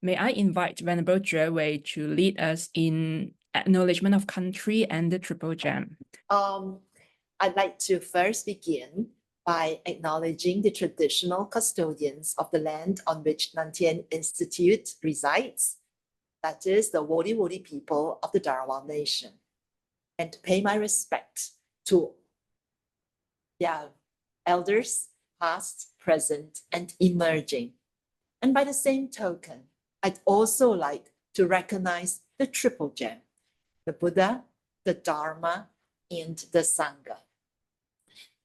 may I invite Venerable Juewei to lead us in Acknowledgement of Country and the Triple Gem. I'd like to first begin by acknowledging the traditional custodians of the land on which Tien Institute resides, that is the Wodi people of the Dharawal Nation, and to pay my respect to elders, past, present, and emerging. And by the same token, I'd also like to recognize the Triple Gem, the Buddha, the Dharma, and the Sangha.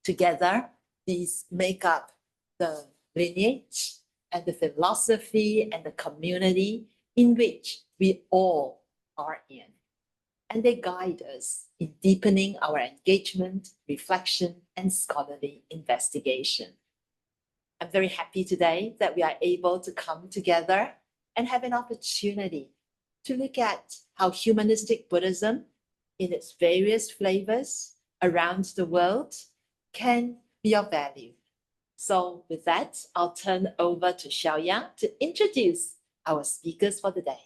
Together, these make up the lineage and the philosophy and the community in which we all are in. And they guide us in deepening our engagement, reflection, and scholarly investigation. I'm very happy today that we are able to come together and have an opportunity to look at how humanistic Buddhism, in its various flavors around the world, can be of value. So with that, I'll turn over to Shou-Jen to introduce our speakers for the day.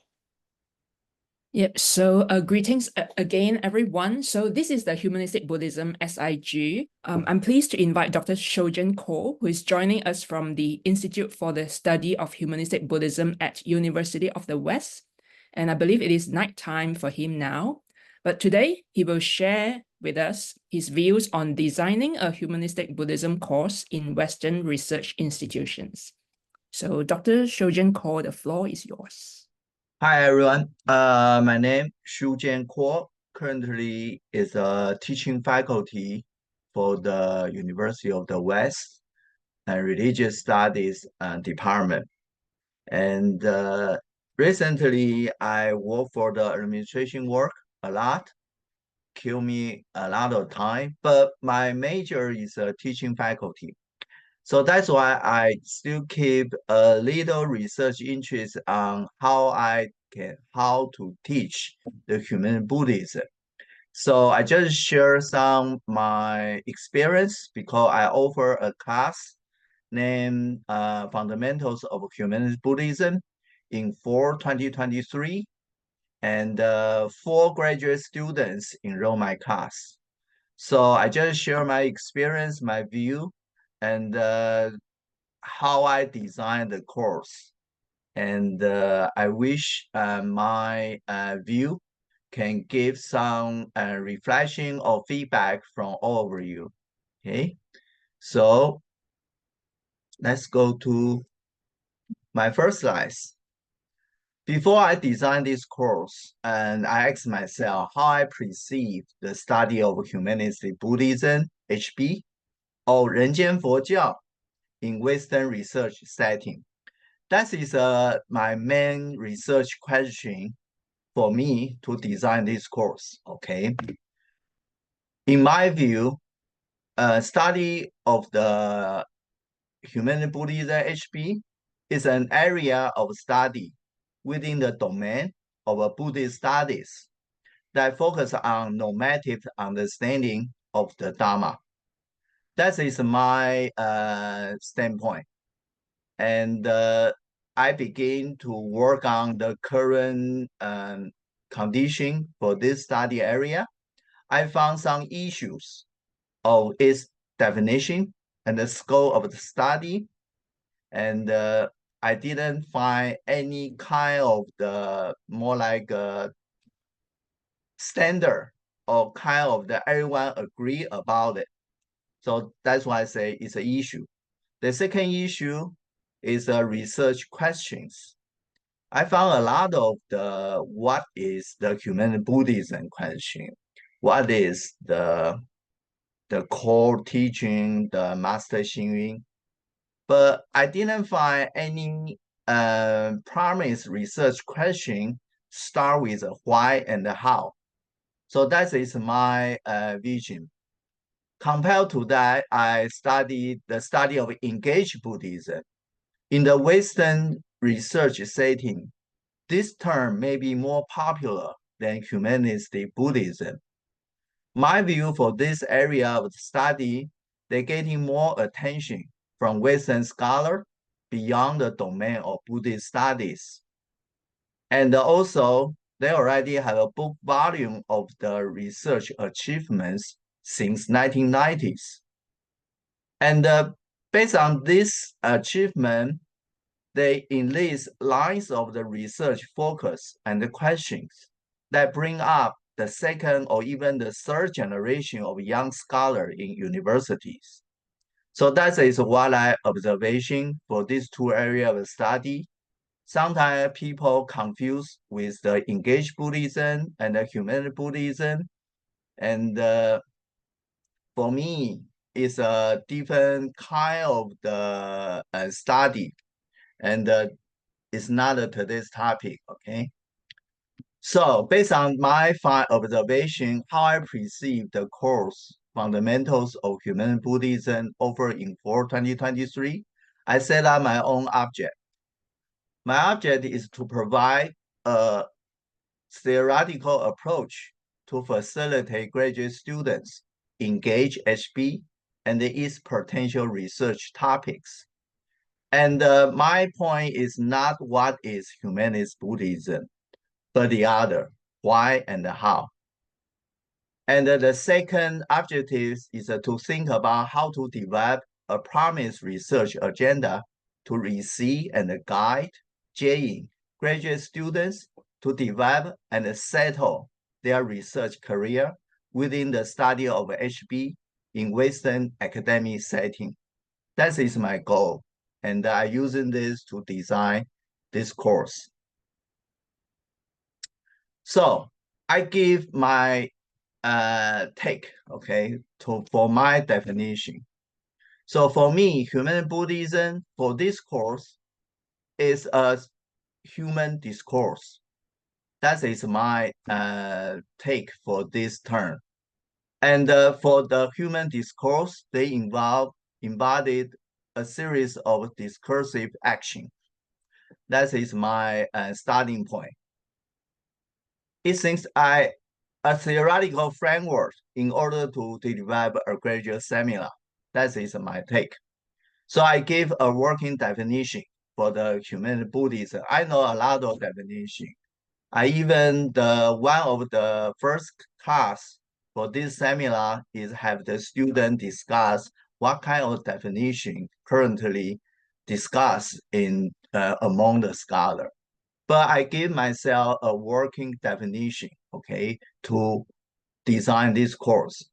Yep, so greetings again, everyone. So this is the Humanistic Buddhism SIG. I'm pleased to invite Dr. Shou-Jen Ko, who is joining us from the Institute for the Study of Humanistic Buddhism at University of the West. And I believe it is nighttime for him now. But today, he will share with us his views on designing a Humanistic Buddhism course in Western research institutions. So Dr. Shou-Jen Ko, the floor is yours. Hi everyone, my name is Shou-Jen Ko. Currently is a teaching faculty for the University of the West and Religious Studies Department. And recently I work for the administration work a lot, kill me a lot of time, but my major is a teaching faculty. So that's why I still keep a little research interest on how to teach the human Buddhism. So I just share some my experience because I offer a class named Fundamentals of Humanist Buddhism in fall 2023, and 4 graduate students enroll my class. So I just share my experience, my view, and how I designed the course. And I wish my view can give some reflection or feedback from all of you. Okay, so let's go to my first slides. Before I designed this course, and I asked myself how I perceive the study of Humanistic Buddhism, ISHB, or 人间佛教 in Western research setting. That is my main research question for me to design this course, okay? In my view, study of the Humanistic Buddhism ISHB is an area of study within the domain of Buddhist studies that focus on normative understanding of the Dharma. That is my standpoint. And I begin to work on the current condition for this study area. I found some issues of its definition and the scope of the study. And I didn't find any kind of the more like a standard or kind of the everyone agree about it. So that's why I say it's an issue. The second issue is research questions. I found a lot of the what is the human Buddhism question? What is the core teaching, the Master Xing? But I didn't find any promised research question start with why and how. So that is my vision. Compared to that, I studied the study of engaged Buddhism. In the Western research setting, this term may be more popular than humanistic Buddhism. My view for this area of study, they're getting more attention from Western scholars beyond the domain of Buddhist studies. And also, they already have a book volume of the research achievements since 1990s. And based on this achievement, they enlist lines of the research focus and the questions that bring up the second or even the third generation of young scholars in universities. So that is what I observation for these two areas of study. Sometimes people confuse with the engaged Buddhism and the humanistic Buddhism. And for me, it's a different kind of the study. And it's not today's topic, okay? So based on my observation, how I perceive the course Fundamentals of Human Buddhism offered in fall 2023, I set up my own object. My object is to provide a theoretical approach to facilitate graduate students engage ISHB and its potential research topics. And my point is not what is humanist Buddhism, but the other, why and how. And the second objective is to think about how to develop a promised research agenda to receive and guide Jain graduate students to develop and settle their research career within the study of ISHB in Western academic setting. That is my goal, and I'm using this to design this course. So I give my take, okay, for my definition. So for me, human Buddhism for this course is a human discourse. That is my take for this term. And for the human discourse, they embodied a series of discursive action. That is my starting point. It seems a theoretical framework in order to develop a graduate seminar. That is my take. So I give a working definition for the human Buddhism. I know a lot of definition. I even one of the first class for this seminar is have the student discuss what kind of definition currently discussed in among the scholar. But I give myself a working definition, okay, to design this course.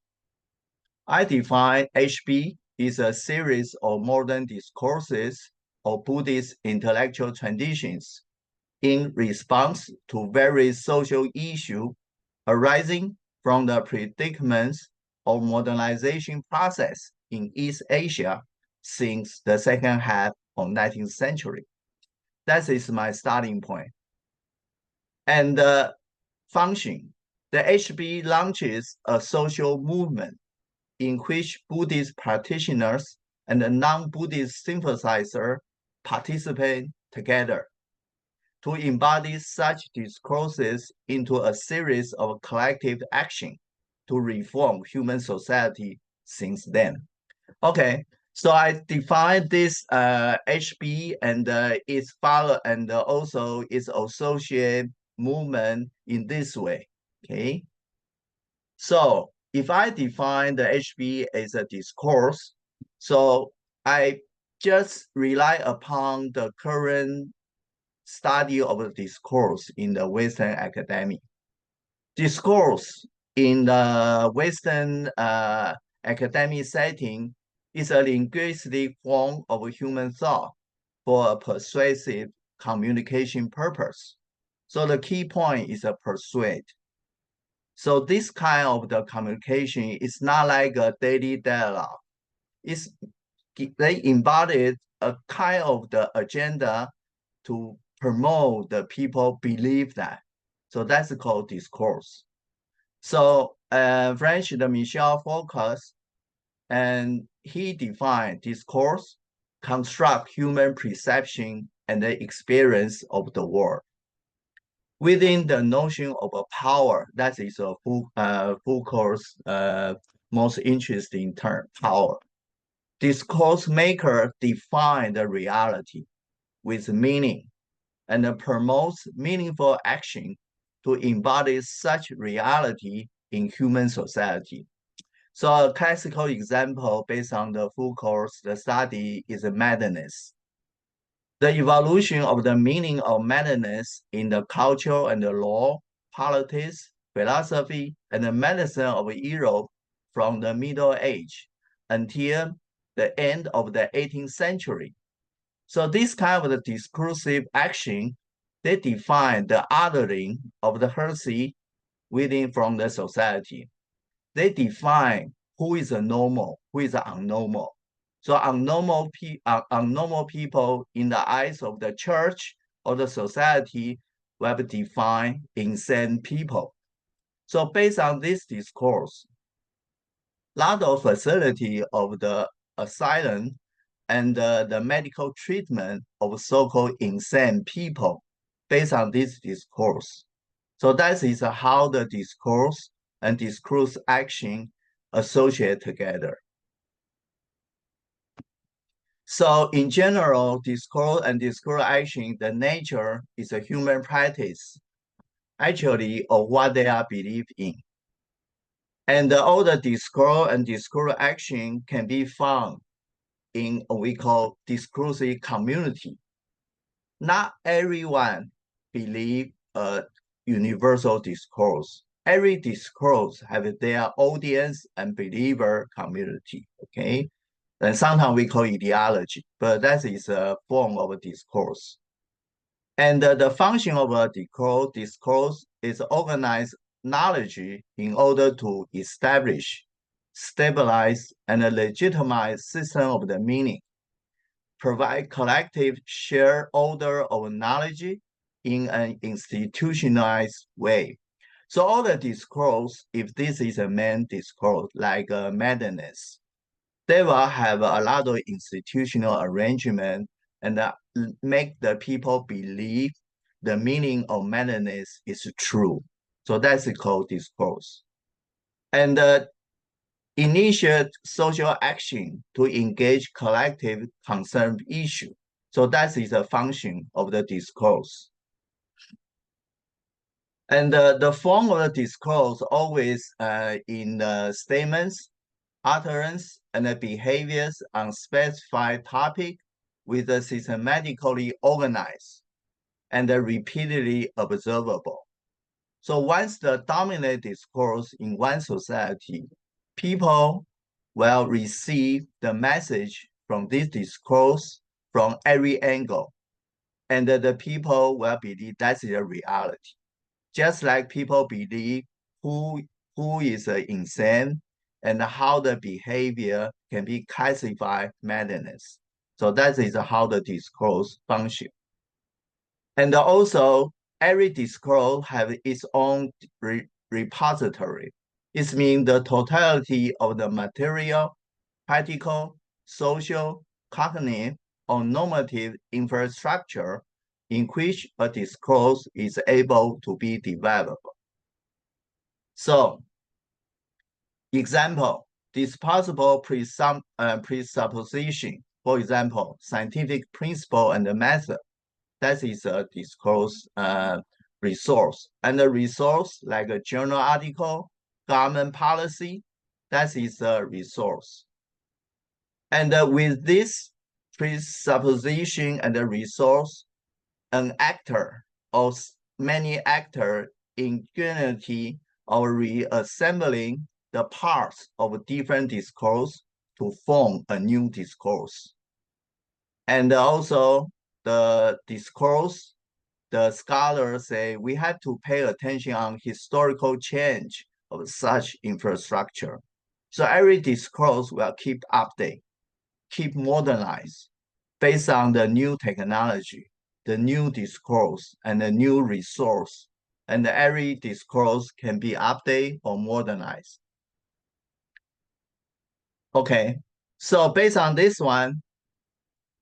I define ISHB is a series of modern discourses of Buddhist intellectual traditions in response to various social issues arising from the predicaments of modernization process in East Asia since the second half of 19th century. That is my starting point. And the function, the ISHB launches a social movement in which Buddhist practitioners and non-Buddhist sympathizers participate together to embody such discourses into a series of collective action to reform human society since then. Okay, so I define this ISHB and its follow and also its associated movement in this way. Okay, so if I define the ISHB as a discourse, so I just rely upon the current study of the discourse in the Western academy. Discourse in the Western academic setting is a linguistic form of human thought for a persuasive communication purpose. So the key point is a persuade. So this kind of the communication is not like a daily dialogue. They embodied a kind of the agenda to promote the people believe that. So that's called discourse. So French, the Michel Foucault, and he defined discourse, construct human perception and the experience of the world. Within the notion of a power, that is Foucault's most interesting term, power. Discourse maker define the reality with meaning and promotes meaningful action to embody such reality in human society. So a classical example based on the Foucault's study is madness. The evolution of the meaning of madness in the culture and the law, politics, philosophy, and the medicine of Europe from the Middle Age until the end of the 18th century. So this kind of discursive action, they define the othering of the heresy within from the society. They define who is a normal, who is unnormal. So unnormal people in the eyes of the church or the society will be defined insane people. So based on this discourse, a lot of facility of the asylum and the medical treatment of so-called insane people based on this discourse. So that is how the discourse and discourse action associate together. So in general, discourse and discourse action, the nature is a human practice, actually, of what they are believed in. And all the discourse and discourse action can be found in what we call discursive community. Not everyone believes a universal discourse. Every discourse have their audience and believer community, okay? And sometimes we call ideology, but that is a form of a discourse. And the function of a discourse is organize knowledge in order to establish, stabilize, and legitimize system of the meaning, provide collective shared order of knowledge in an institutionalized way. So all the discourse, if this is a main discourse, like madness, they will have a lot of institutional arrangement and make the people believe the meaning of madness is true. So that's called discourse. And initiate social action to engage collective concern issue. So that is a function of the discourse. And the form of the discourse always in statements, utterance, and the behaviors on specified topic with a systematically organized and repeatedly observable. So once the dominant discourse in one society, people will receive the message from this discourse from every angle, and the people will believe that's the reality. Just like people believe who is insane and how the behavior can be classified madness. So that is how the discourse function. And also, every discourse have its own repository. It means the totality of the material, practical, social, cognitive, or normative infrastructure in which a discourse is able to be developed. So, example, disposable presupposition, for example, scientific principle and the method, that is a discourse resource. And the resource, like a journal article, government policy, that is a resource. And with this presupposition and the resource, an actor or many actors in unity or reassembling the parts of different discourse to form a new discourse. And also the discourse, the scholars say we have to pay attention on historical change of such infrastructure. So every discourse will keep update, keep modernized based on the new technology, the new discourse, and the new resource. And every discourse can be updated or modernized. Okay, so based on this one,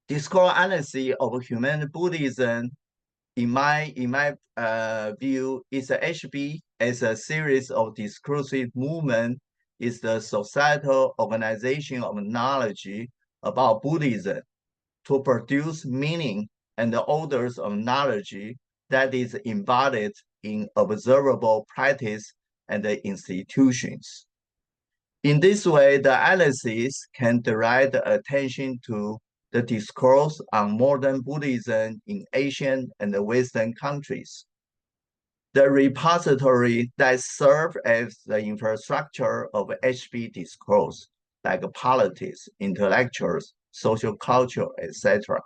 discourse analysis of Humanistic Buddhism, in my view, is a ISHB as a series of discursive movement, is the societal organization of knowledge about Buddhism to produce meaning and the orders of knowledge that is embodied in observable practice and the institutions. In this way, the analysis can direct attention to the discourse on modern Buddhism in Asian and Western countries. The repository that serve as the infrastructure of ISHB discourse, like politics, intellectuals, social culture, etc.,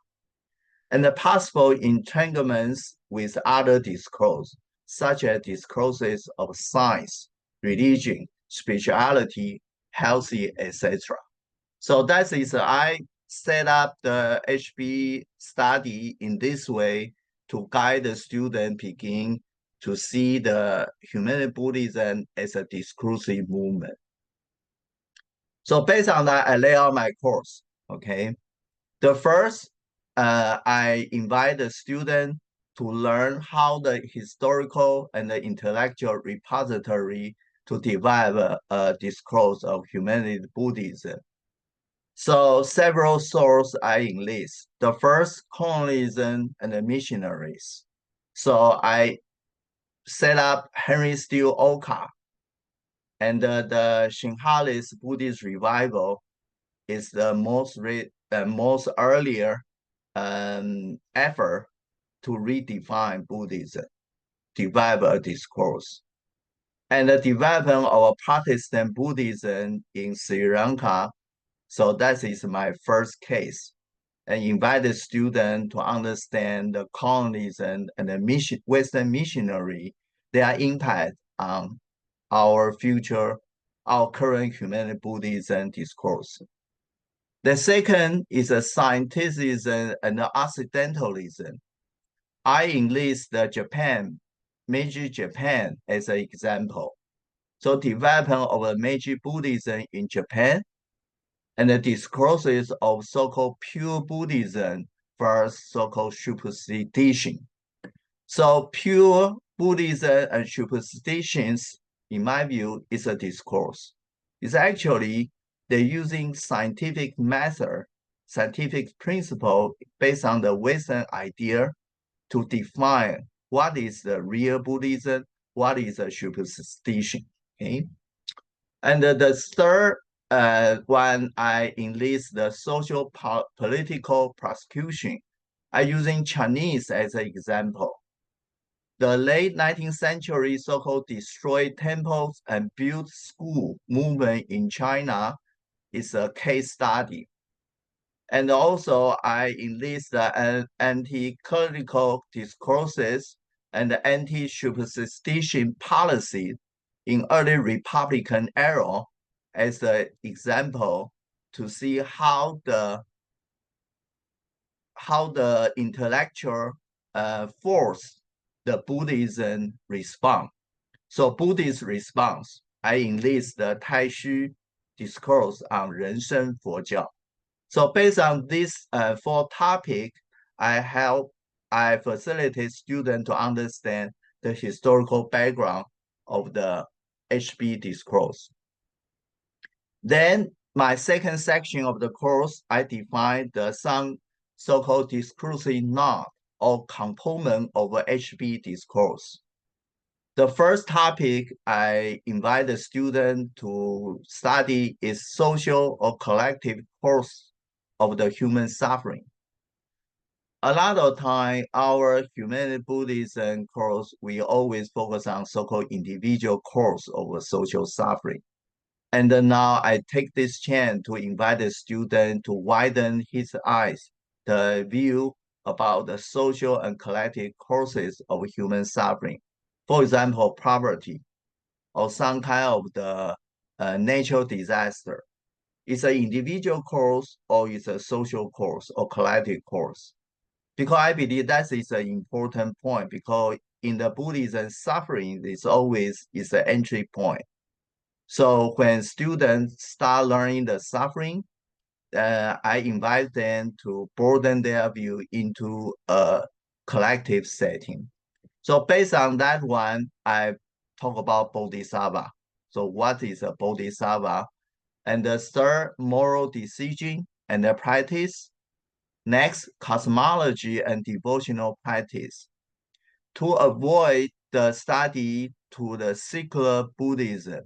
and the possible entanglements with other discourse, such as discourses of science, religion, spirituality, healthy, etc. So that is, I set up the ISHB study in this way to guide the student begin to see the Humanistic Buddhism as a discursive movement. So based on that, I lay out my course, okay? The first, I invite the student to learn how the historical and the intellectual repository to develop a discourse of Humanistic Buddhism. So several sources I enlist. The first, colonialism and the missionaries. So I set up Henry Steele Olcott, and the Sinhalese Buddhist revival is the most earlier effort to redefine Buddhism, develop a discourse. And the development of Protestant Buddhism in Sri Lanka, so that is my first case, and invite the student to understand the colonialism and the Western missionary, their impact on our current Humanistic Buddhism discourse. The second is a scientificism and Occidentalism. I enlist the Meiji Japan as an example. So development of a Meiji Buddhism in Japan and the discourses of so-called pure Buddhism versus so-called superstition. So pure Buddhism and superstitions, in my view, is a discourse. It's actually they're using scientific method, scientific principle based on the Western idea to define what is the real Buddhism, what is a superstition, okay? And the third one, I enlist the social political prosecution. I'm using Chinese as an example. The late 19th century so-called destroyed temples and built school movement in China is a case study. And also I enlist the anti-clerical discourses and the anti-superstition policy in early Republican era as an example to see how the intellectual force the Buddhism respond. So Buddhist response, I enlist the Taishu discourse on 人生佛教. So based on this 4 topics, I facilitate students to understand the historical background of the ISHB discourse. Then my second section of the course, I define some so-called discursive knot or component of ISHB discourse. The first topic I invite the student to study is social or collective cause of the human suffering. A lot of time, our Humanistic Buddhism course, we always focus on so-called individual cause of social suffering. And now I take this chance to invite the student to widen his eyes, the view about the social and collective causes of human suffering. For example, poverty or some kind of the natural disaster. It's an individual cause or it's a social cause or collective cause. Because I believe that is an important point because in the Buddhism, suffering is always an entry point. So when students start learning the suffering, I invite them to broaden their view into a collective setting. So based on that one, I talk about Bodhisattva. So what is a Bodhisattva? And the third, moral decision and the practice. Next, cosmology and devotional practice. To avoid the study to the secular Buddhism,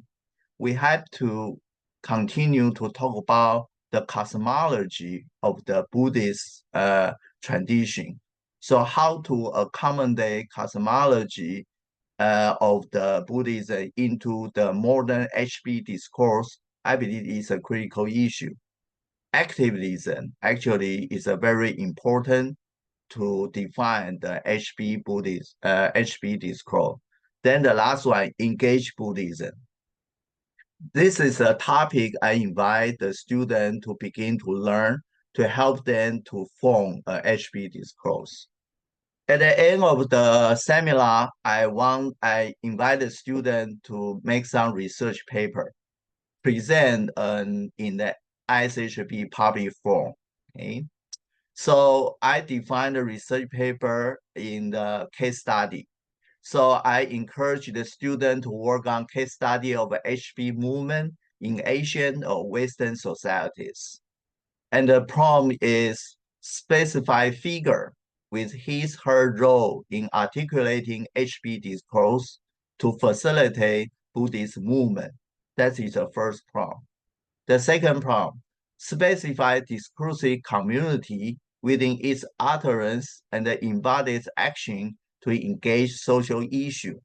we have to continue to talk about the cosmology of the Buddhist tradition. So how to accommodate cosmology of the Buddhism into the modern ISHB discourse, I believe is a critical issue. Activism actually is a very important to define the ISHB Buddhist, ISHB discourse. Then the last one, engage Buddhism. This is a topic I invite the student to begin to learn to help them to form a ISHB discourse. At the end of the seminar, I invite the student to make some research paper, present in the ISHB public forum. Okay. So I define the research paper in the case study. So I encourage the student to work on case study of the ISHB movement in Asian or Western societies. And the prompt is specify figure with his/her role in articulating ISHB discourse to facilitate Buddhist movement. That is the first prompt. The second prompt, specify discursive community within its utterance and the embodied action to engage social issue.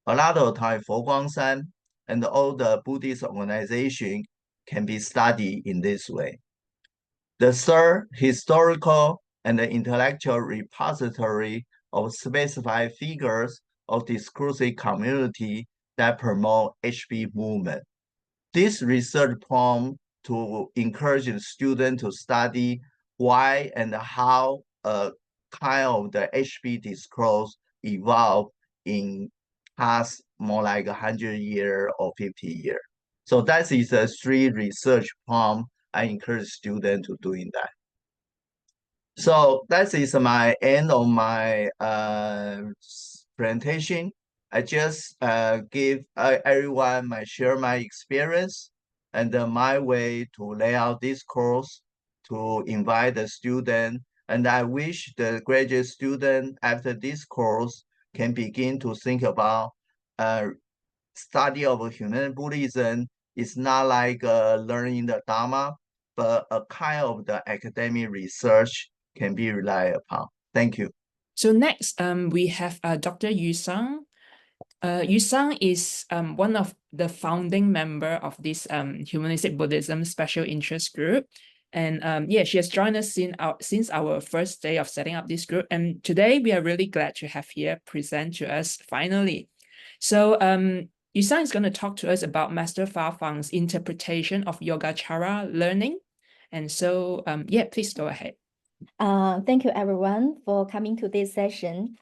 A lot of time, Foguangshan and all the Buddhist organization can be studied in this way. The third, historical and the intellectual repository of specified figures of discursive community that promote ISHB movement. This research prompt to encourage the student to study why and how a kind of the ISHB discourse evolved in past more like 100 years or 50 years. So that is a 3 research prompt I encourage students to doing that. So that is my end of my presentation. I just give everyone share my experience and my way to lay out this course to invite the student. And I wish the graduate student after this course can begin to think about study of Humanistic Buddhism is not like learning the Dharma, but a kind of the academic research can be relied upon. Thank you. So next, we have Dr. Yu Sang. Yu Sang is one of the founding member of this Humanistic Buddhism Special Interest Group. And yeah, she has joined us since our first day of setting up this group. And today we are really glad to have here present to us finally. So Yu Sang is going to talk to us about Master Fafang's interpretation of Yogācāra learning. And so yeah, please go ahead. Thank you everyone for coming to this session.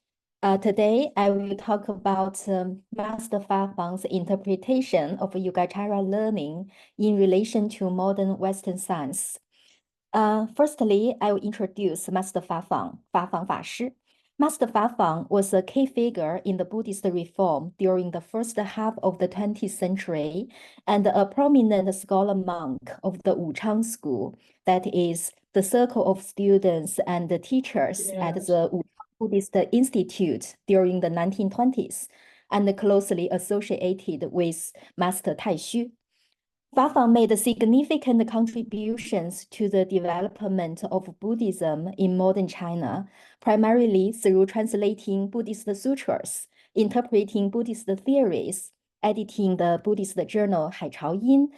Today, I will talk about Master Fafang's interpretation of Yogācāra learning in relation to modern Western science. Firstly, I will introduce Master Fafang, Fafang Fashi. Master Fafang was a key figure in the Buddhist reform during the first half of the 20th century and a prominent scholar monk of the Wuchang school, that is, the circle of students and the teachers at the Wuchang Buddhist Institute during the 1920s, and closely associated with Master Taixu. Fafang made significant contributions to the development of Buddhism in modern China, primarily through translating Buddhist sutras, interpreting Buddhist theories, editing the Buddhist journal Haichao Yin,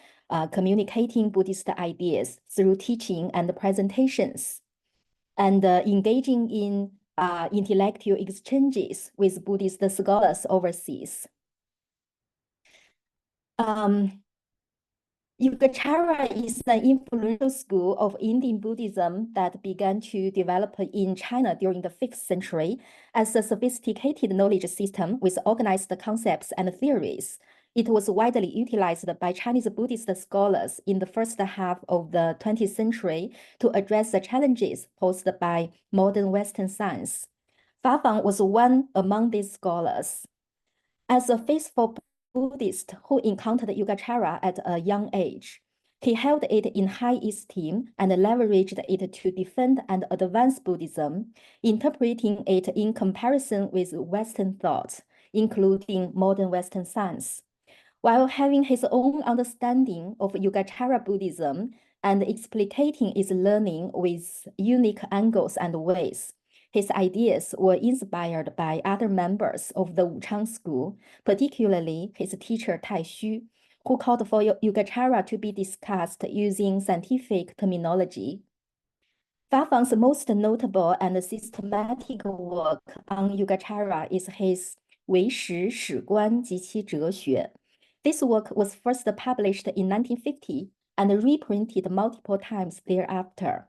communicating Buddhist ideas through teaching and presentations, and engaging in intellectual exchanges with Buddhist scholars overseas. Yogācāra is an influential school of Indian Buddhism that began to develop in China during the 5th century as a sophisticated knowledge system with organized concepts and theories. It was widely utilized by Chinese Buddhist scholars in the first half of the 20th century to address the challenges posed by modern Western science. Fafang was one among these scholars. As a faithful Buddhist who encountered Yogācāra at a young age, He held it in high esteem and leveraged it to defend and advance Buddhism, interpreting it in comparison with Western thought, including modern Western science. While having his own understanding of Yogācāra Buddhism and explicating its learning with unique angles and ways, his ideas were inspired by other members of the Wuchang school, particularly his teacher Tai Xu, who called for Yogācāra to be discussed using scientific terminology. Fafang's most notable and systematic work on Yogācāra is his 唯识史观及其哲学. This work was first published in 1950 and reprinted multiple times thereafter.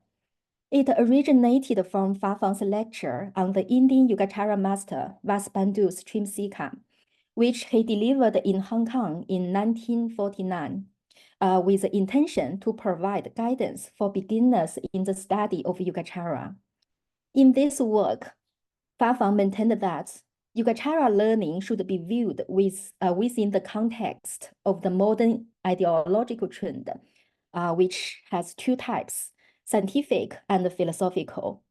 It originated from Fafang's lecture on the Indian Yogācāra master Vasubandhu's Trimsika, which he delivered in Hong Kong in 1949, with the intention to provide guidance for beginners in the study of Yogācāra. In this work, Fafang maintained that Yogācāra learning should be viewed within the context of the modern ideological trend, which has two types, scientific and philosophical.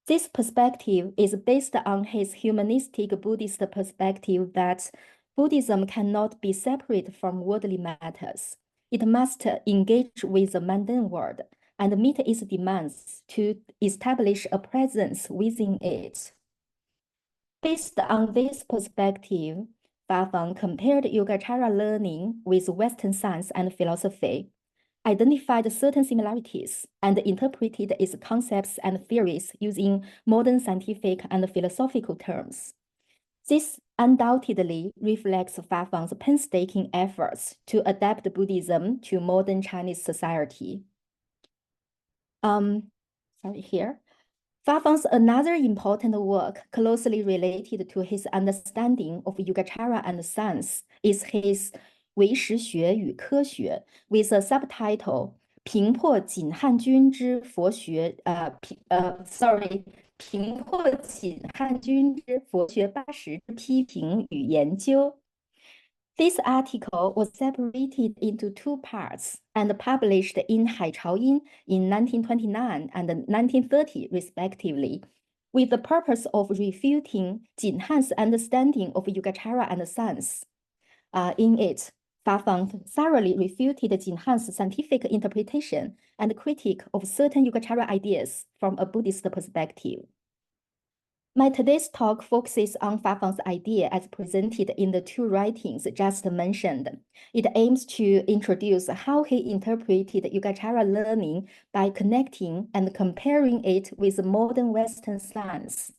This perspective is based on his humanistic Buddhist perspective that Buddhism cannot be separate from worldly matters. It must engage with the mundane world and meet its demands to establish a presence within it. Based on this perspective, Fafang compared Yogācāra learning with Western science and philosophy, identified certain similarities, and interpreted its concepts and theories using modern scientific and philosophical terms. This undoubtedly reflects Fafang's painstaking efforts to adapt Buddhism to modern Chinese society. Fafang's another important work closely related to his understanding of Yogācāra and science is his 唯识学与科学 with a subtitle 平破锦汉君之佛学平破锦汉君之佛学80之批评与研究. This article was separated into two parts and published in Haichaoyin in 1929 and 1930 respectively, with the purpose of refuting Jin Han's understanding of Yogācāra and science. In it, Fafang thoroughly refuted Jin Han's scientific interpretation and critique of certain Yogācāra ideas from a Buddhist perspective. My today's talk focuses on Fafang's idea as presented in the two writings just mentioned. It aims to introduce how he interpreted Yogācāra learning by connecting and comparing it with modern Western science,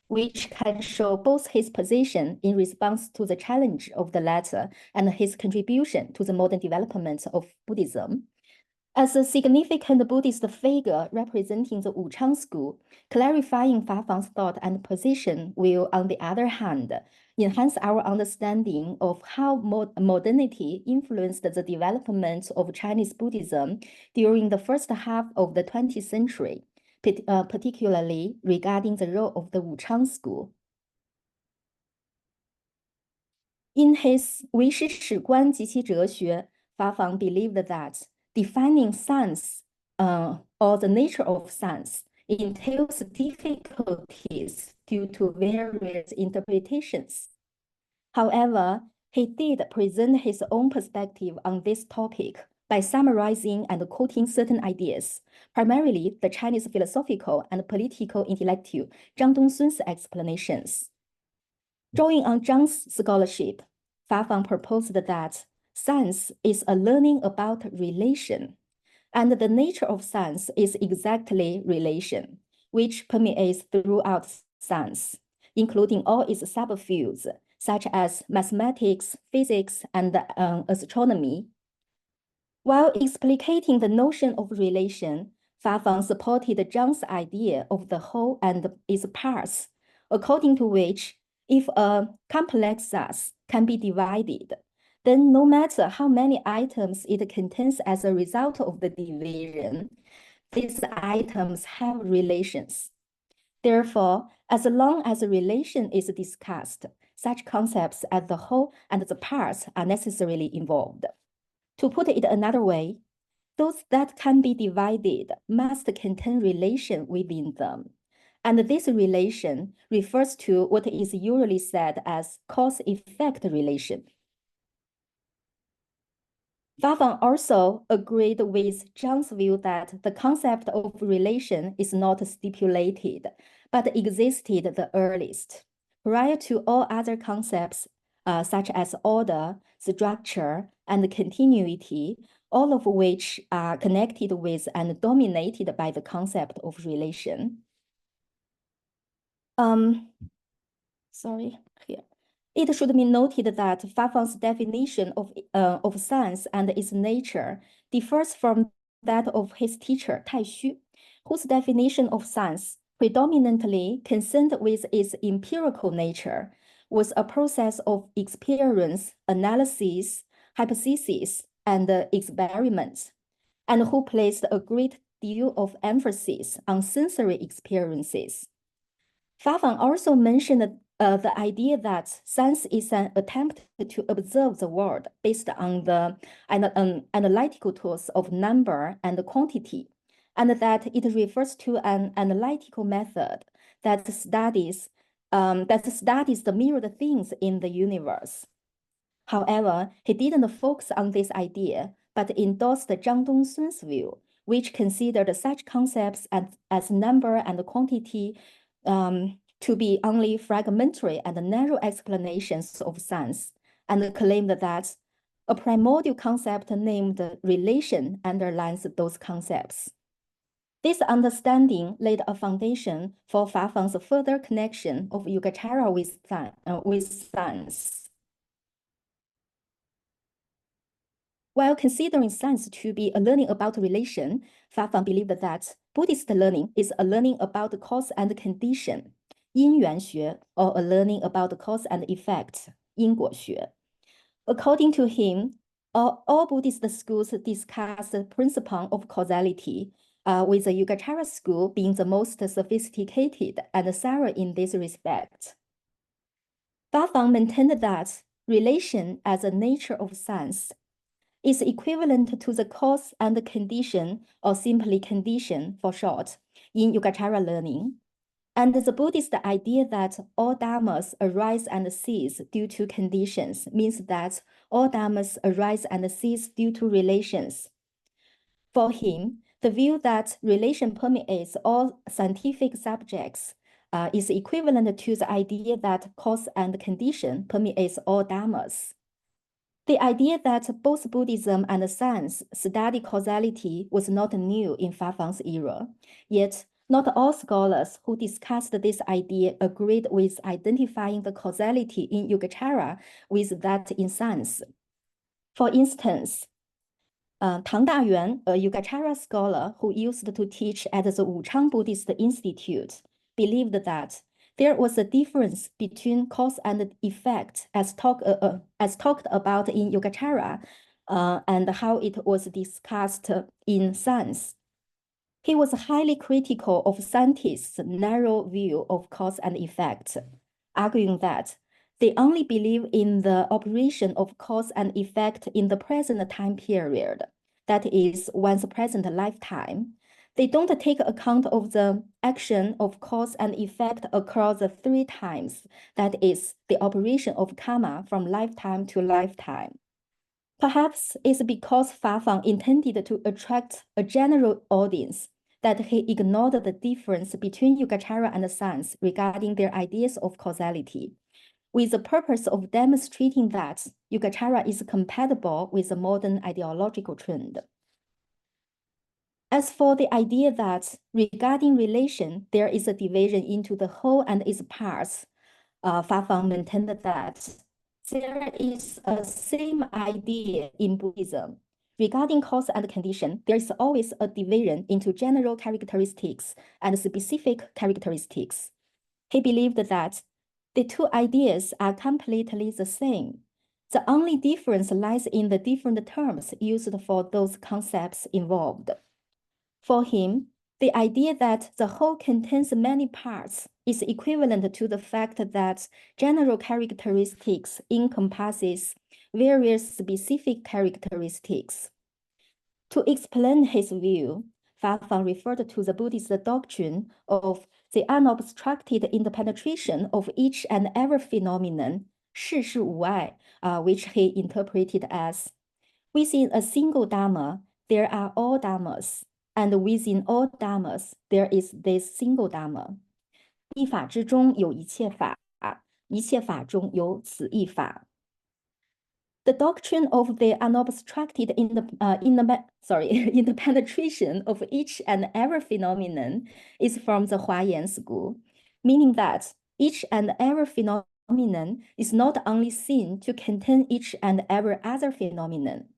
which can show both his position in response to the challenge of the latter and his contribution to the modern development of Buddhism. As a significant Buddhist figure representing the Wuchang school, clarifying Fafang's thought and position will, on the other hand, enhance our understanding of how modernity influenced the development of Chinese Buddhism during the first half of the 20th century, particularly regarding the role of the Wuchang school. In his 唯识史观及其哲学, Fafang believed that defining science or the nature of science entails difficulties due to various interpretations. However, he did present his own perspective on this topic by summarizing and quoting certain ideas, primarily the Chinese philosophical and political intellectual Zhang Dongsun's explanations. Drawing on Zhang's scholarship, Fafang proposed that science is a learning about relation, and the nature of science is exactly relation, which permeates throughout science, including all its subfields, such as mathematics, physics, and astronomy. While explicating the notion of relation, Fafang supported Zhang's idea of the whole and its parts, according to which, if a complex substance can be divided, then no matter how many items it contains as a result of the division, these items have relations. Therefore, as long as a relation is discussed, such concepts as the whole and the parts are necessarily involved. To put it another way, those that can be divided must contain relation within them. And this relation refers to what is usually said as cause-effect relation. Fafang also agreed with Zhang's view that the concept of relation is not stipulated, but existed the earliest, prior to all other concepts such as order, structure, and continuity, all of which are connected with and dominated by the concept of relation. It should be noted that Fafang's definition of science and its nature differs from that of his teacher Taixu, whose definition of science, predominantly concerned with its empirical nature, was a process of experience, analysis, hypothesis, and experiments, and who placed a great deal of emphasis on sensory experiences. Fafang also mentioned the idea that science is an attempt to observe the world based on the analytical tools of number and quantity, and that it refers to an analytical method that studies the mirrored things in the universe. However, he didn't focus on this idea, but endorsed Zhang Dongsun's view, which considered such concepts as number and quantity to be only fragmentary and narrow explanations of science, and claimed that a primordial concept named relation underlines those concepts. This understanding laid a foundation for Fafang's further connection of Yogācāra with science. While considering science to be a learning about relation, Fafang believed that Buddhist learning is a learning about cause and condition, 因缘学, or a learning about cause and effect, 因果学. According to him, all Buddhist schools discuss the principle of causality, with the Yogācāra school being the most sophisticated and thorough in this respect. Fafang maintained that relation as a nature of science is equivalent to the cause and condition, or simply condition for short, in Yogācāra learning. And the Buddhist idea that all dharmas arise and cease due to conditions means that all dharmas arise and cease due to relations. For him, the view that relation permeates all scientific subjects is equivalent to the idea that cause and condition permeates all dharmas. The idea that both Buddhism and science study causality was not new in Fafang's era, yet not all scholars who discussed this idea agreed with identifying the causality in Yogācāra with that in science. For instance, Tang Dayuan, a Yogācāra scholar who used to teach at the Wuchang Buddhist Institute, believed that there was a difference between cause and effect as talked about in Yogācāra and how it was discussed in science. He was highly critical of scientists' narrow view of cause and effect, arguing that they only believe in the operation of cause and effect in the present time period, that is, one's present lifetime. They don't take account of the action of cause and effect across the 3 times, that is, the operation of karma from lifetime to lifetime. Perhaps it's because Fafang intended to attract a general audience that he ignored the difference between Yogācāra and science regarding their ideas of causality, with the purpose of demonstrating that Yogācāra is compatible with the modern ideological trend. As for the idea that regarding relation, there is a division into the whole and its parts, Fafang maintained that there is a same idea in Buddhism. Regarding cause and condition, there is always a division into general characteristics and specific characteristics. He believed that the 2 ideas are completely the same. The only difference lies in the different terms used for those concepts involved. For him, the idea that the whole contains many parts is equivalent to the fact that general characteristics encompasses various specific characteristics. To explain his view, Fafang referred to the Buddhist doctrine of the unobstructed interpenetration of each and every phenomenon, 事事无碍, which he interpreted as, within a single Dharma, there are all Dharmas, and within all Dharmas, there is this single Dharma. 一法之中有一切法，一切法中有此一法。The doctrine of the unobstructed interpenetration of each and every phenomenon is from the Huayan school, meaning that each and every phenomenon is not only seen to contain each and every other phenomenon,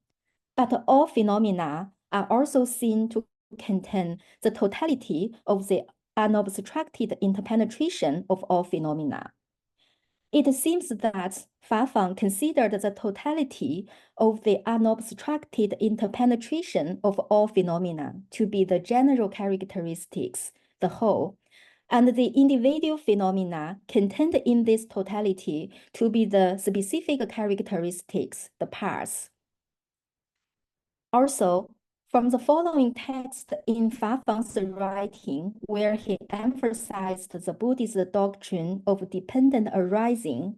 but all phenomena are also seen to contain the totality of the unobstructed interpenetration of all phenomena. It seems that Fafang considered the totality of the unobstructed interpenetration of all phenomena to be the general characteristics, the whole, and the individual phenomena contained in this totality to be the specific characteristics, the parts. Also, from the following text in Fafang's writing, where he emphasized the Buddhist doctrine of dependent arising,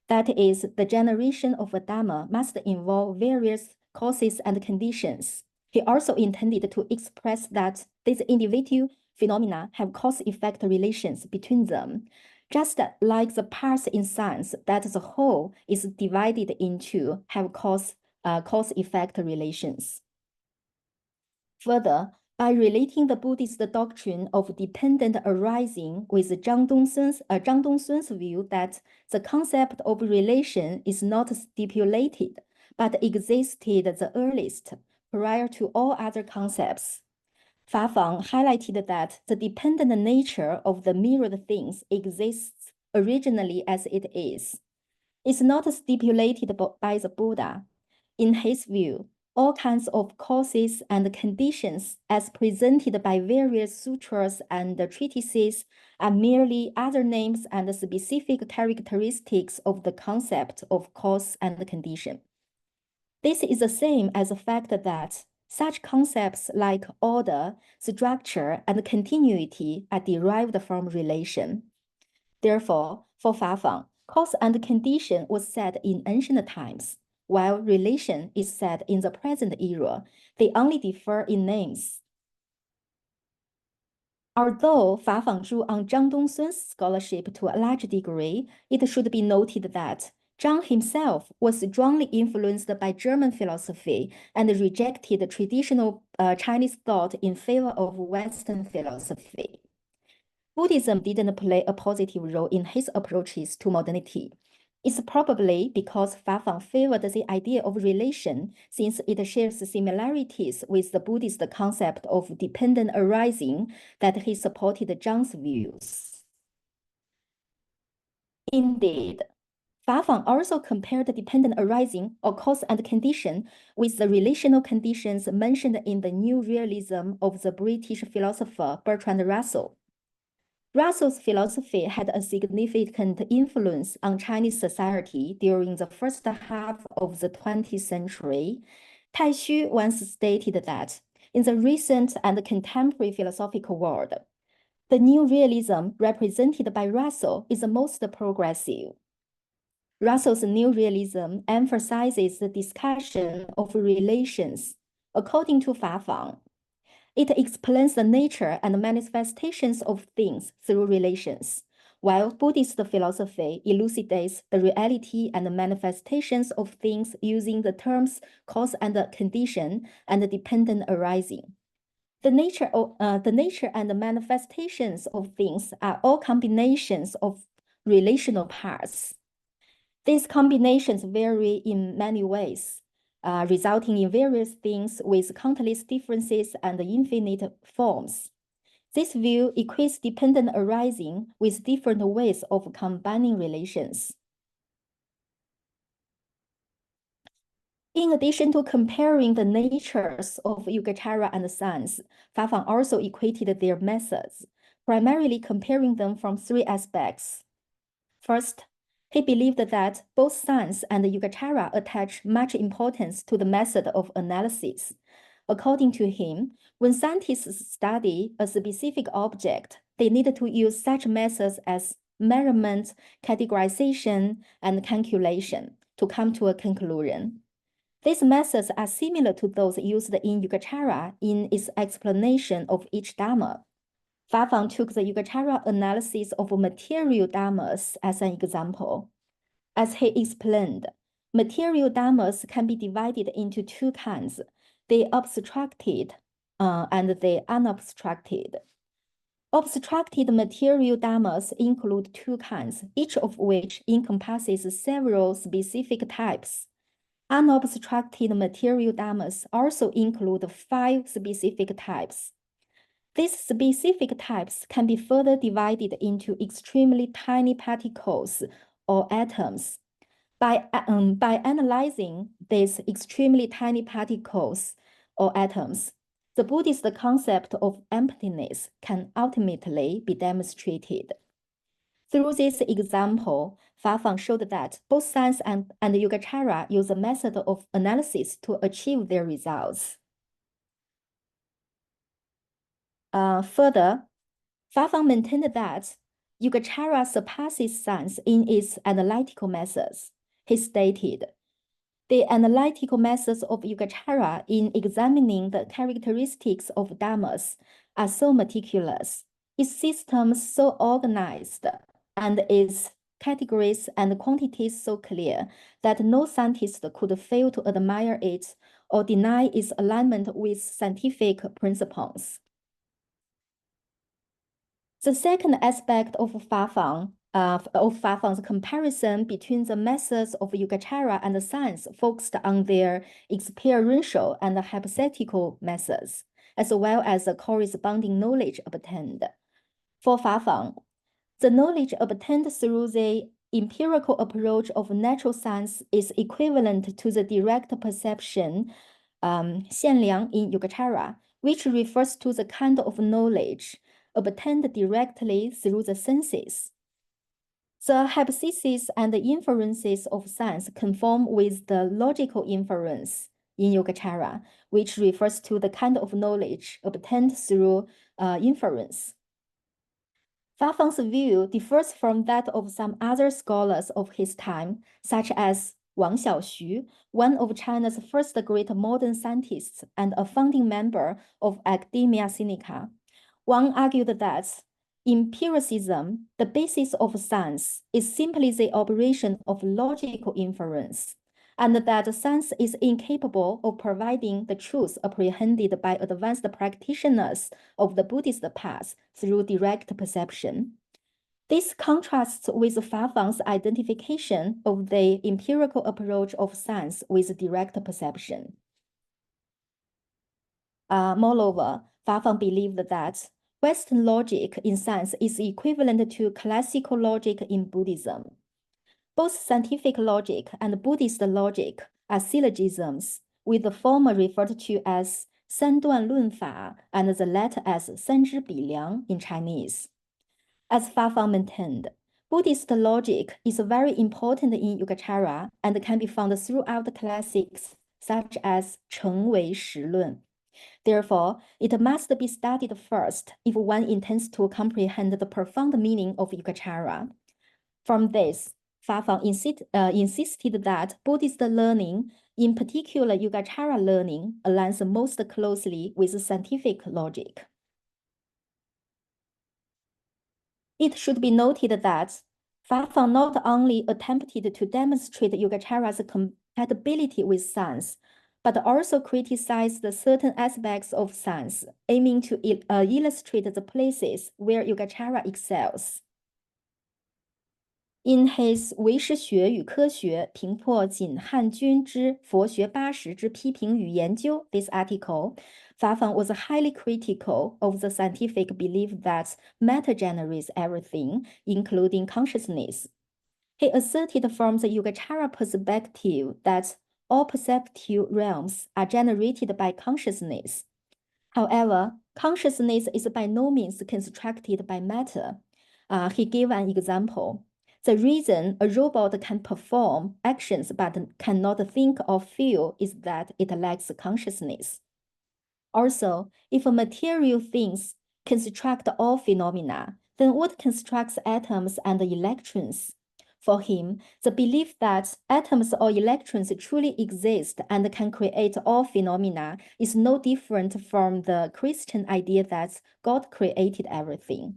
that is, the generation of a Dharma must involve various causes and conditions. He also intended to express that these individual phenomena have cause-effect relations between them, just like the parts in science that the whole is divided into have cause-effect relations. Further, by relating the Buddhist doctrine of dependent arising with Zhang Dongsun's view that the concept of relation is not stipulated, but existed the earliest, prior to all other concepts, Fafang highlighted that the dependent nature of the mirrored things exists originally as it is. It's not stipulated by the Buddha. In his view, all kinds of causes and conditions as presented by various sutras and treatises are merely other names and specific characteristics of the concept of cause and condition. This is the same as the fact that such concepts like order, structure, and continuity are derived from relation. Therefore, for Fafang, cause and condition was said in ancient times, while relation is said in the present era. They only differ in names. Although Fafang drew on Zhang Dongsun's scholarship to a large degree, it should be noted that Zhang himself was strongly influenced by German philosophy and rejected traditional Chinese thought in favor of Western philosophy. Buddhism didn't play a positive role in his approaches to modernity. It's probably because Fafang favored the idea of relation, since it shares similarities with the Buddhist concept of dependent arising, that he supported Zhang's views. Indeed, Fafang also compared dependent arising or cause and condition with the relational conditions mentioned in the New Realism of the British philosopher Bertrand Russell. Russell's philosophy had a significant influence on Chinese society during the first half of the 20th century. Taixu once stated that, in the recent and contemporary philosophical world, the New Realism represented by Russell is the most progressive. Russell's New Realism emphasizes the discussion of relations. According to Fafang, it explains the nature and manifestations of things through relations, while Buddhist philosophy elucidates the reality and manifestations of things using the terms cause and condition and dependent arising. The nature and manifestations of things are all combinations of relational parts. These combinations vary in many ways, resulting in various things with countless differences and infinite forms. This view equates dependent arising with different ways of combining relations. In addition to comparing the natures of Yogācāra and science, Fafang also equated their methods, primarily comparing them from three aspects. First, he believed that both science and Yogācāra attach much importance to the method of analysis. According to him, when scientists study a specific object, they need to use such methods as measurement, categorization, and calculation to come to a conclusion. These methods are similar to those used in Yogācāra in its explanation of each Dharma. Fafang took the Yogācāra analysis of material Dharmas as an example. As he explained, material Dharmas can be divided into two kinds, the abstracted and the unabstracted. Abstracted material Dharmas include two kinds, each of which encompasses several specific types. Unabstracted material Dharmas also include 5 specific types. These specific types can be further divided into extremely tiny particles or atoms. By analyzing these extremely tiny particles or atoms, the Buddhist concept of emptiness can ultimately be demonstrated. Through this example, Fafang showed that both science and Yogācāra use a method of analysis to achieve their results. Further, Fafang maintained that Yogācāra surpasses science in its analytical methods. He stated, "The analytical methods of Yogācāra in examining the characteristics of Dhammas are so meticulous, its systems so organized, and its categories and quantities so clear that no scientist could fail to admire it or deny its alignment with scientific principles." The second aspect of Fafang's comparison between the methods of Yogācāra and science focused on their experiential and hypothetical methods, as well as the corresponding knowledge obtained. For Fafang, the knowledge obtained through the empirical approach of natural science is equivalent to the direct perception, 现量 in Yogācāra, which refers to the kind of knowledge obtained directly through the senses. The hypotheses and the inferences of science conform with the logical inference in Yogācāra, which refers to the kind of knowledge obtained through inference. Fafang's view differs from that of some other scholars of his time, such as Wang Xiaoxu, one of China's first great modern scientists and a founding member of Academia Sinica. Wang argued that empiricism, the basis of science, is simply the operation of logical inference, and that science is incapable of providing the truth apprehended by advanced practitioners of the Buddhist path through direct perception. This contrasts with Fafang's identification of the empirical approach of science with direct perception. Moreover, Fafang believed that Western logic in science is equivalent to classical logic in Buddhism. Both scientific logic and Buddhist logic are syllogisms, with the former referred to as 三段论法 and the latter as 三支比量 in Chinese. As Fafang maintained, Buddhist logic is very important in Yogācāra and can be found throughout the classics such as 成唯识论. Therefore, it must be studied first if one intends to comprehend the profound meaning of Yogācāra. From this, Fafang insisted that Buddhist learning, in particular Yogācāra learning, aligns most closely with scientific logic. It should be noted that Fafang not only attempted to demonstrate Yogācāra's compatibility with science, but also criticized certain aspects of science, aiming to illustrate the places where Yogācāra excels. In his 唯识学与科学评破仅汉均之佛学80之批评与研究 this article, Fafang was highly critical of the scientific belief that matter generates everything, including consciousness. He asserted from the Yogācāra perspective that all perceptive realms are generated by consciousness. However, consciousness is by no means constructed by matter. He gave an example. The reason a robot can perform actions but cannot think or feel is that it lacks consciousness. Also, if material things construct all phenomena, then what constructs atoms and electrons? For him, the belief that atoms or electrons truly exist and can create all phenomena is no different from the Christian idea that God created everything.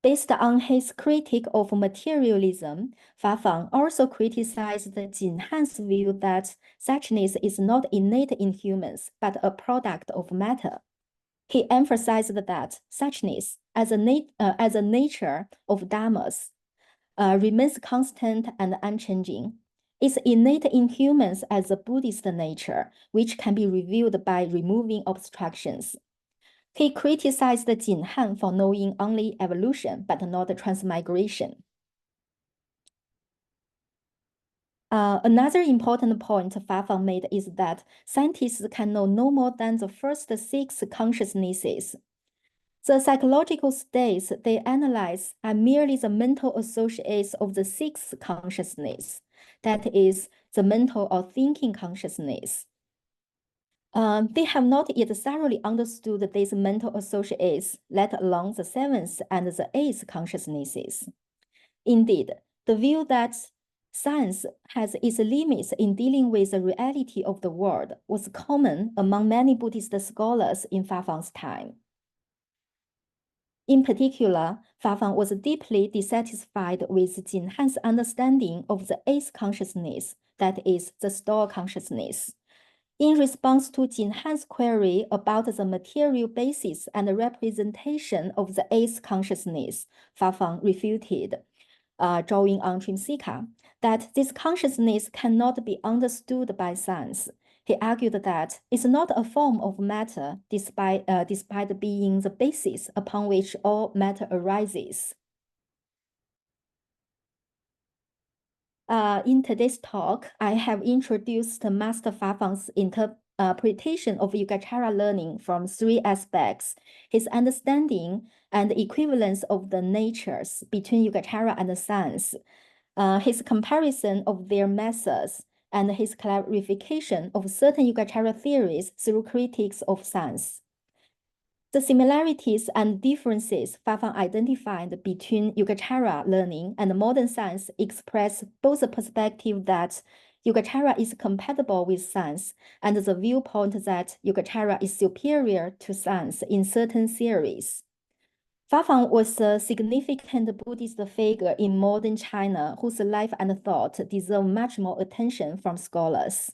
Based on his critique of materialism, Fafang also criticized Jin Han's view that suchness is not innate in humans, but a product of matter. He emphasized that suchness, as a nature of dharmas, remains constant and unchanging. It's innate in humans as a Buddhist nature, which can be revealed by removing obstructions. He criticized Jin Han for knowing only evolution, but not transmigration. Another important point Fafang made is that scientists can know no more than the first 6 consciousnesses. The psychological states they analyze are merely the mental associates of the 6th consciousness, that is, the mental or thinking consciousness. They have not yet thoroughly understood these mental associates, let alone the 7th and the 8th consciousnesses. Indeed, the view that science has its limits in dealing with the reality of the world was common among many Buddhist scholars in Fafang's time. In particular, Fafang was deeply dissatisfied with Jin Han's understanding of the 8th consciousness, that is, the store consciousness. In response to Jin Han's query about the material basis and representation of the 8th consciousness, Fafang refuted, drawing on Trimsika, that this consciousness cannot be understood by science. He argued that it's not a form of matter, despite being the basis upon which all matter arises. In today's talk, I have introduced Master Fafang's interpretation of Yogācāra learning from 3 aspects: his understanding and equivalence of the natures between Yogācāra and science, his comparison of their methods, and his clarification of certain Yogācāra theories through critiques of science. The similarities and differences Fafang identified between Yogācāra learning and modern science express both the perspective that Yogācāra is compatible with science and the viewpoint that Yogācāra is superior to science in certain theories. Fafang was a significant Buddhist figure in modern China whose life and thought deserve much more attention from scholars.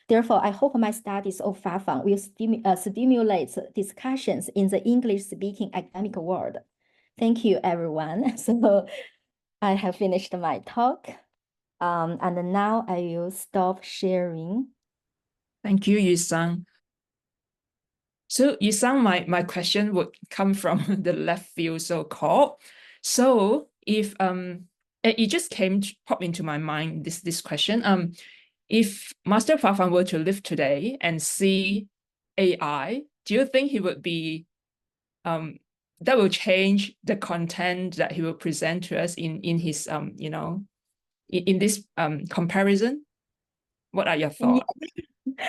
Therefore, I hope my studies of Fafang will stimulate discussions in the English-speaking academic world. Thank you, everyone. So I have finished my talk, and now I will stop sharing. Thank you, Yu-sang. So Yu-sang, my question would come from the left field, so-called. So if it just popped into my mind this question. If Master Fafang were to live today and see AI, do you think he would be that will change the content that he will present to us in his in this comparison? What are your thoughts?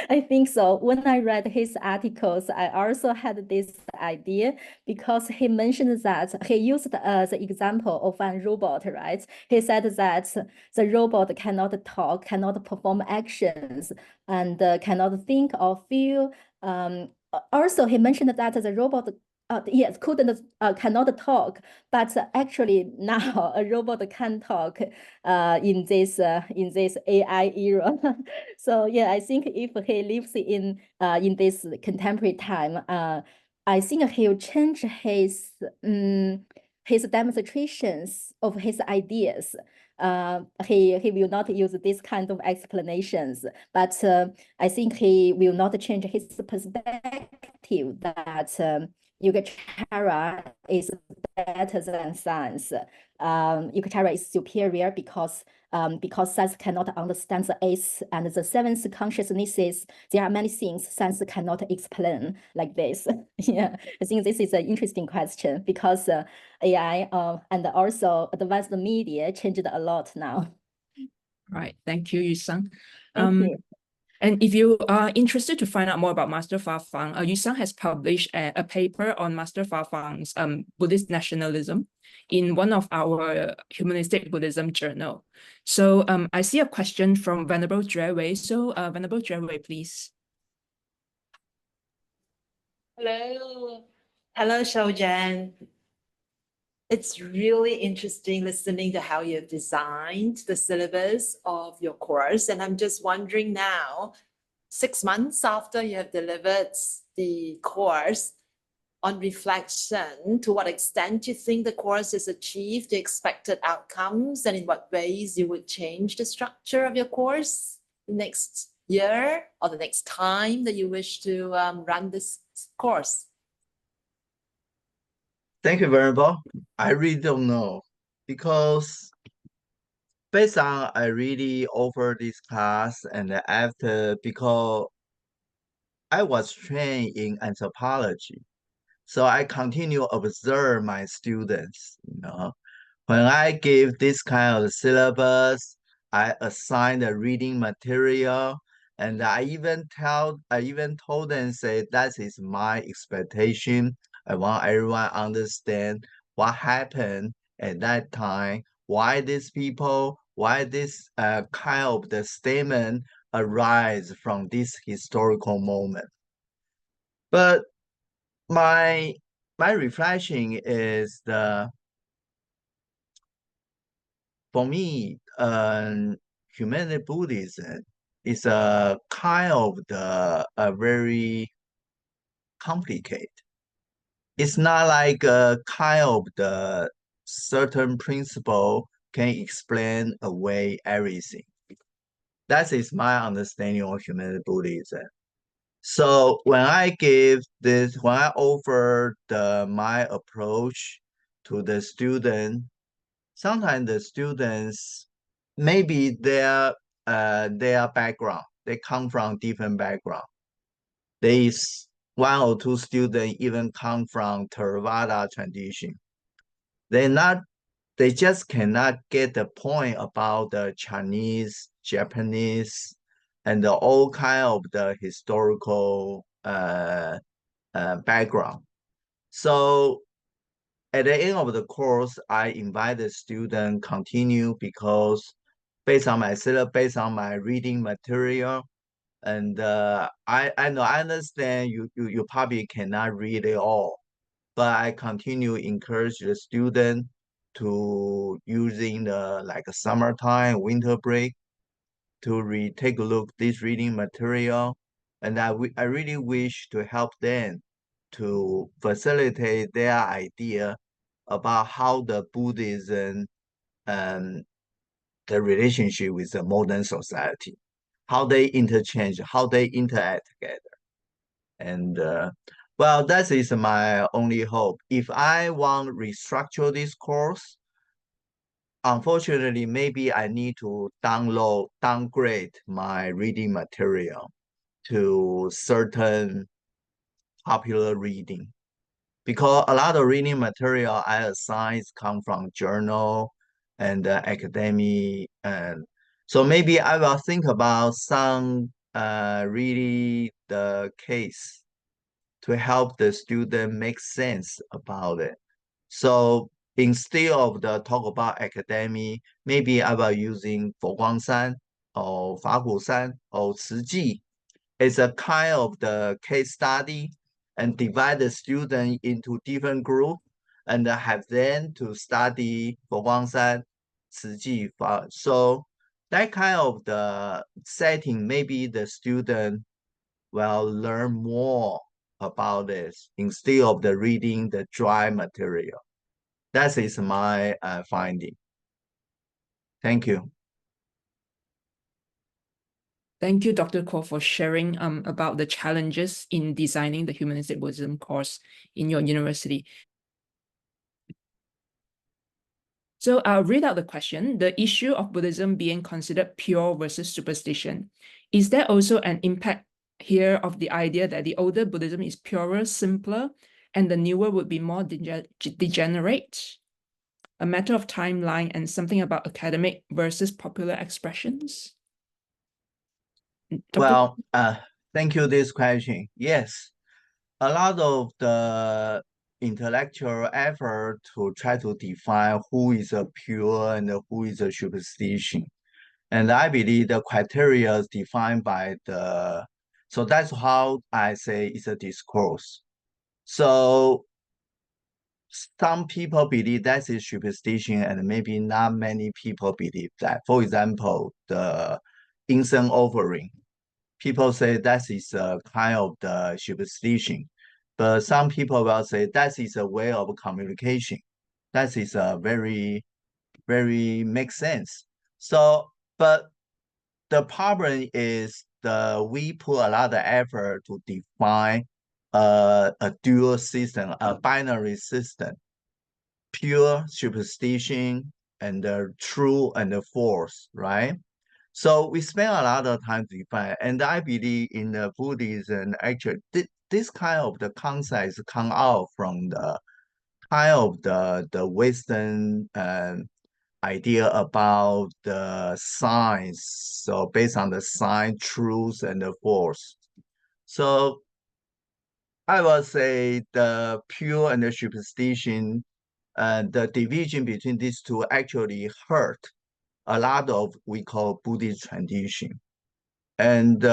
I think so. When I read his articles, I also had this idea because he mentioned that he used the example of a robot, right? He said that the robot cannot talk, cannot perform actions, and cannot think or feel. Also, he mentioned that the robot yes, cannot talk, but actually now a robot can talk in this AI era. So yeah, I think if he lives in this contemporary time, I think he'll change his demonstrations of his ideas. He will not use this kind of explanations, but I think he will not change his perspective that Yogācāra is better than science. Yogācāra is superior because science cannot understand the 8th and the 7th consciousnesses. There are many things science cannot explain like this. Yeah, I think this is an interesting question because AI and also advanced media changed a lot now. Right, thank you, Yu-sang. Thank you. And if you are interested to find out more about Master Fafang, Yu-Sang has published a paper on Master Fafang's Buddhist nationalism in one of our Humanistic Buddhism journal. So I see a question from Venerable Juewei. So Venerable Juewei, please. Hello. Hello, Shou-Jen. It's really interesting listening to how you've designed the syllabus of your course. And I'm just wondering now, 6 months after you have delivered the course, on reflection, to what extent you think the course has achieved the expected outcomes, and in what ways you would change the structure of your course the next year or the next time that you wish to run this course? Thank you, Venerable. I really don't know, because based on I really offer this class, and because I was trained in anthropology, so I continue to observe my students. When I give this kind of syllabus, I assign the reading material, and I even told them, say, that is my expectation. I want everyone understand what happened at that time, why these people, why this kind of the statement arise from this historical moment. But my reflection is for me, Humanistic Buddhism is a kind of a very complicated. It's not like a kind of the certain principle can explain away everything. That is my understanding of Humanistic Buddhism. So when I offer my approach to the student, sometimes the students, maybe their background, they come from different background. There is 1 or 2 students even come from Theravada tradition. They just cannot get the point about the Chinese, Japanese, and all kind of the historical background. So at the end of the course, I invite the student continue, because based on my syllabus, based on my reading material, and I understand you probably cannot read it all, but I continue encourage the student to using the like a summertime, winter break, to take a look this reading material, and I really wish to help them to facilitate their idea about how the Buddhism and the relationship with the modern society, how they interchange, how they interact together. And well, that is my only hope. If I want to restructure this course, unfortunately, maybe I need to downgrade my reading material to certain popular reading, because a lot of reading material I assign come from journal and academic, and so maybe I will think about some really the case to help the student make sense about it. So instead of the talk about academic, maybe I will using Foguangshan or Fagusan or Ciji. It's a kind of the case study, and divide the student into different group, and have them to study Foguangshan, Ciji. So that kind of the setting, maybe the student will learn more about this instead of the reading the dry material. That is my finding. Thank you. Thank you, Dr. Ko, for sharing about the challenges in designing the Humanistic Buddhism course in your university. So I'll read out the question. The issue of Buddhism being considered pure versus superstition. Is there also an impact here of the idea that the older Buddhism is purer, simpler, and the newer would be more degenerate? A matter of timeline and something about academic versus popular expressions? Dr. Well, thank you this question. Yes, a lot of the intellectual effort to try to define who is a pure and who is a superstition. And I believe the criteria is defined by so that's how I say it's a discourse. So some people believe that is superstition, and maybe not many people believe that. For example, the incense offering. People say that is a kind of the superstition, but some people will say that is a way of communication. That is a very, very makes sense. So, but the problem is we put a lot of effort to define a dual system, a binary system, pure superstition and the true and the false, right? So we spend a lot of time to define, and I believe in the Buddhism, actually, this kind of the concepts come out from the kind of the Western idea about the science. So based on the science, truth, and the false. So I would say the pure and the superstition, the division between these two actually hurt a lot of we call Buddhist tradition. And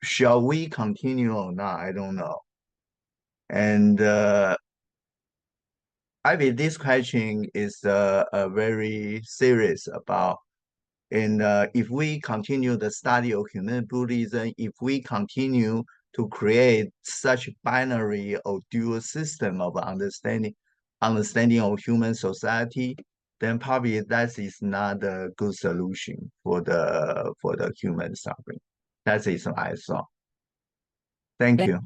shall we continue or not? I don't know. And I believe this question is very serious about. And if we continue the study of human Buddhism, if we continue to create such binary or dual system of understanding of human society, then probably that is not a good solution for the human suffering. That is my thought. Thank you.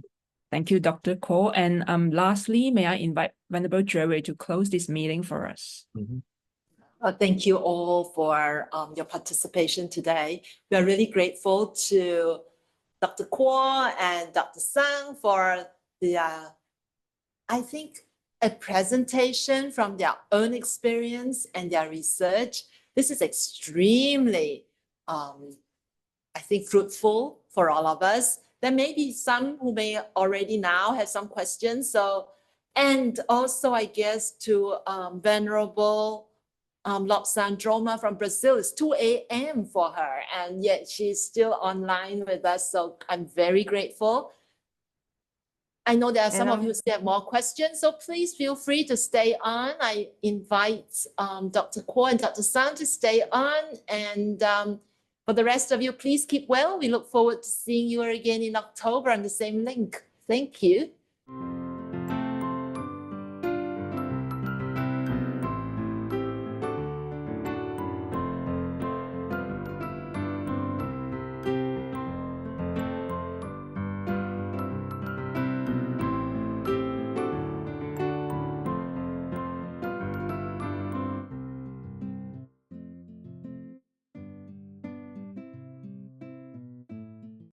Thank you, Dr. Ko. And lastly, may I invite Venerable Juewei to close this meeting for us? Thank you all for your participation today. We are really grateful to Dr. Ko and Dr. Sang for the, I think, a presentation from their own experience and their research. This is extremely, I think, fruitful for all of us. There may be some who may already now have some questions. So, and also, I guess, to Venerable Lopsandroma from Brazil, it's 2 a.m. for her, and yet she's still online with us. So I'm very grateful. I know there are some of you who still have more questions, so please feel free to stay on. I invite Dr. Ko and Dr. Sang to stay on. And for the rest of you, please keep well. We look forward to seeing you again in October on the same link. Thank you.